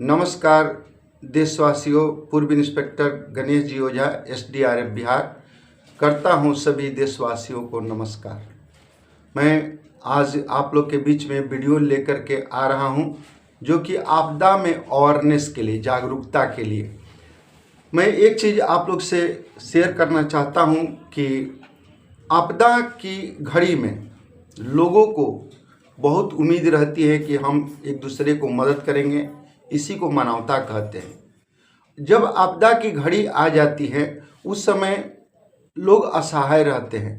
नमस्कार देशवासियों। पूर्व इंस्पेक्टर गणेश जी ओझा SDRF बिहार करता हूं सभी देशवासियों को नमस्कार। मैं आज आप लोग के बीच में वीडियो लेकर के आ रहा हूं जो कि आपदा में अवेयरनेस के लिए, जागरूकता के लिए। मैं एक चीज़ आप लोग से शेयर करना चाहता हूं कि आपदा की घड़ी में लोगों को बहुत उम्मीद रहती है कि हम एक दूसरे को मदद करेंगे, इसी को मानवता कहते हैं। जब आपदा की घड़ी आ जाती है उस समय लोग असहाय रहते हैं,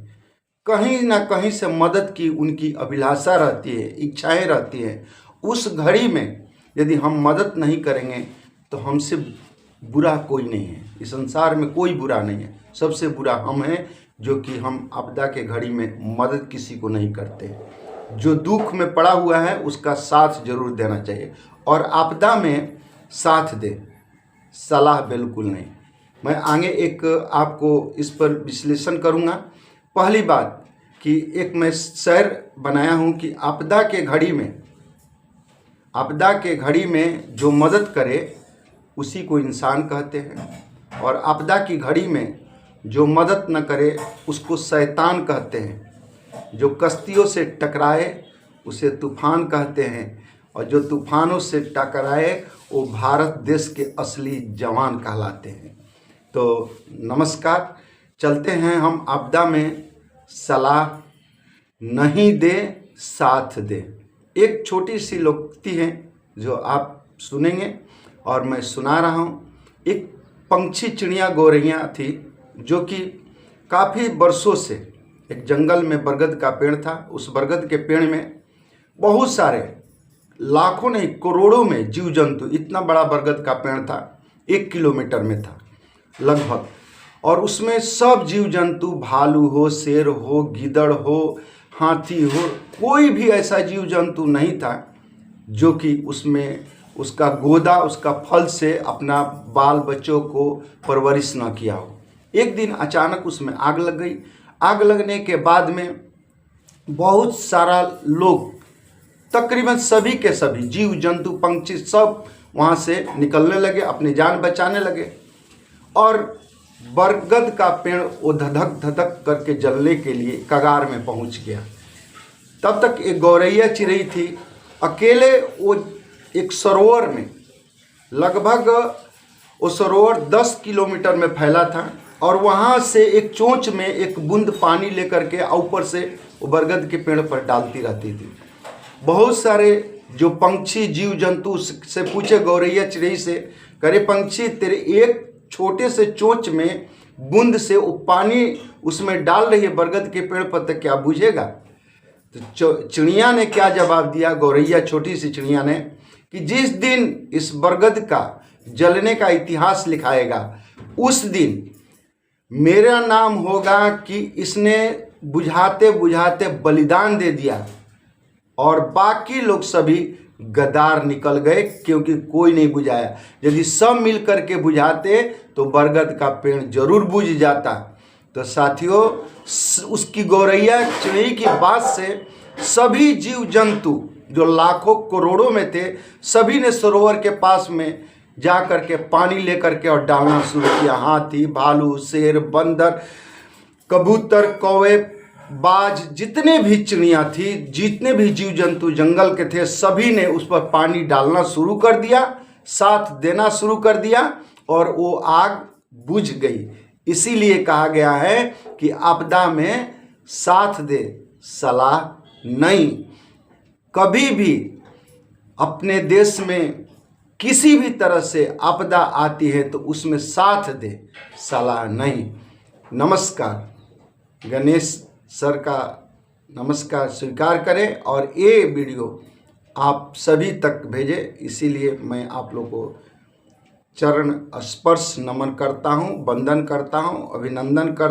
कहीं ना कहीं से मदद की उनकी अभिलाषा रहती है, इच्छाएं रहती हैं। उस घड़ी में यदि हम मदद नहीं करेंगे तो हमसे बुरा कोई नहीं है, इस संसार में कोई बुरा नहीं है। सबसे बुरा हम हैं जो कि हम आपदा के घड़ी में मदद किसी को नहीं करते। जो दुख में पड़ा हुआ है उसका साथ जरूर देना चाहिए और आपदा में साथ दे, सलाह बिल्कुल नहीं। मैं आगे एक आपको इस पर विश्लेषण करूंगा। पहली बात कि एक मैं शेर बनाया हूं कि आपदा के घड़ी में जो मदद करे उसी को इंसान कहते हैं, और आपदा की घड़ी में जो मदद न करे उसको शैतान कहते हैं। जो कश्तियों से टकराए उसे तूफान कहते हैं, और जो तूफानों से टकराए वो भारत देश के असली जवान कहलाते हैं। तो नमस्कार, चलते हैं हम आपदा में सलाह नहीं दे, साथ दे। एक छोटी सी लोकोक्ति है जो आप सुनेंगे और मैं सुना रहा हूँ। एक पंछी चिड़िया गौरैया थी जो कि काफ़ी वर्षों से एक जंगल में बरगद का पेड़ था। उस बरगद के पेड़ में बहुत सारे, लाखों नहीं करोड़ों में जीव जंतु, इतना बड़ा बरगद का पेड़ था, 1 किलोमीटर में था लगभग, और उसमें सब जीव जंतु, भालू हो, शेर हो, गीदड़ हो, हाथी हो, कोई भी ऐसा जीव जंतु नहीं था जो कि उसमें उसका गोदा, उसका फल से अपना बाल बच्चों को परवरिश न किया हो। एक दिन अचानक उसमें आग लग गई। आग लगने के बाद में बहुत सारा लोग, तकरीबन सभी के सभी जीव जंतु, पंछी सब वहाँ से निकलने लगे, अपनी जान बचाने लगे, और बरगद का पेड़ वो धधक धधक करके जलने के लिए कगार में पहुँच गया। तब तक एक गौरैया चिड़ै थी, अकेले वो एक सरोवर में, लगभग वो सरोवर 10 किलोमीटर में फैला था, और वहाँ से एक चोंच में एक बूंद पानी लेकर के ऊपर से वो बरगद के पेड़ पर डालती रहती थी। बहुत सारे जो पंछी, जीव जंतु से पूछे गौरैया चिड़ै से, करे पंछी तेरे एक छोटे से चोंच में बूंद से वो पानी उसमें डाल रही है बरगद के पेड़ पर, तो क्या बुझेगा? तो चिड़िया ने क्या जवाब दिया, गौरैया छोटी सी चिड़िया ने, कि जिस दिन इस बरगद का जलने का इतिहास लिखाएगा उस दिन मेरा नाम होगा कि इसने बुझाते बुझाते बलिदान दे दिया, और बाकी लोग सभी गद्दार निकल गए क्योंकि कोई नहीं बुझाया। यदि सब मिल करके बुझाते तो बरगद का पेड़ जरूर बुझ जाता। तो साथियों, उसकी गौरैया चिड़ै की बात से सभी जीव जंतु जो लाखों करोड़ों में थे, सभी ने सरोवर के पास में जा करके पानी लेकर के और डालना शुरू किया। हाथी, भालू, शेर, बंदर, कबूतर, कौवे, बाज, जितने भी चिड़िया थी, जितने भी जीव जंतु जंगल के थे, सभी ने उस पर पानी डालना शुरू कर दिया, साथ देना शुरू कर दिया, और वो आग बुझ गई। इसीलिए कहा गया है कि आपदा में साथ दे, सलाह नहीं। कभी भी अपने देश में किसी भी तरह से आपदा आती है तो उसमें साथ दे, सलाह नहीं। नमस्कार। गणेश सर का नमस्कार स्वीकार करें और ये वीडियो आप सभी तक भेजें। इसीलिए मैं आप लोगों को चरण स्पर्श नमन करता हूँ, वंदन करता हूँ, अभिनंदन करता हूँ।